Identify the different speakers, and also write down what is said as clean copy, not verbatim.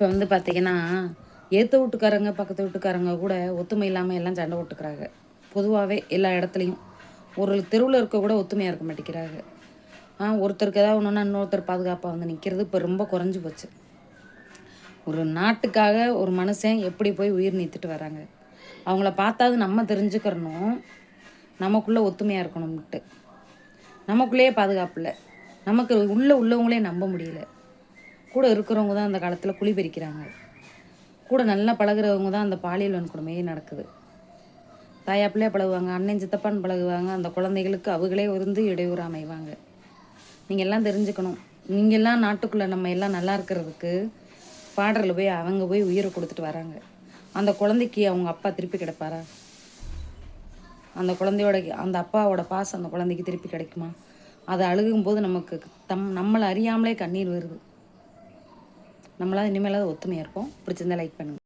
Speaker 1: இப்போ வந்து பார்த்தீங்கன்னா, ஏத்த வீட்டுக்காரங்க, பக்கத்து வீட்டுக்காரங்க கூட ஒத்துமை இல்லாம எல்லாம் சண்டை போட்டுக்கிறாங்க. பொதுவாவே எல்லா இடத்துலயும். ஒரு தெருவுல இருக்க கூட ஒத்துமையா இருக்க மாட்டேங்கிறாங்க. ஒருத்தருக்கு ஏதாவது ஒண்ணுன்னா இன்னொருத்தர் பாதுகாப்பா வந்து நிக்கிறது இப்ப ரொம்ப குறைஞ்சு போச்சு. ஒரு நாட்டுக்காக ஒரு மனுஷன் எப்படி போய் உயிர் நீத்துட்டு வராங்க. அவங்கள பார்த்தாவது நம்ம தெரிஞ்சுக்கிறணும். நமக்குள்ள ஒத்துமையா இருக்கணும்ன்ட்டு. நமக்குள்ளேயே பாதுகாப்பு இல்ல. நமக்கு உள்ளவங்களே நம்ப முடியல. கூட இருக்கிறவங்க தான் அந்த காலத்துல குழி பறிக்கிறாங்க. கூட நல்லா பழகுறவங்க தான் அந்த பாலியல் வன்கொடுமையே நடக்குது. தாயா பிள்ளையா பழகுவாங்க, அண்ணன் சித்தப்பான்னு பழகுவாங்க. அந்த குழந்தைகளுக்கு அவங்களே இருந்து இடையூறா அமைவாங்க. நீங்க எல்லாம் தெரிஞ்சுக்கணும். நீங்கெல்லாம் நாட்டுக்குள்ள நம்ம எல்லாம் நல்லா இருக்கிறதுக்கு பார்டர்ல போய் அவங்க போய் உயிரை கொடுத்துட்டு வராங்க. அந்த குழந்தைக்கு அவங்க அப்பா திருப்பி கிடைப்பாரா? அந்த குழந்தையோட அந்த அப்பாவோட பாசம் அந்த குழந்தைக்கு திருப்பி கிடைக்குமா? அதை அழுகும்போது நமக்கு நம்மளை அறியாமலே கண்ணீர் வருது. நம்மளாவது இனிமேலாவது ஒத்துமையா இருப்போம். பிடிச்சிருந்தா லைக் பண்ணுங்க.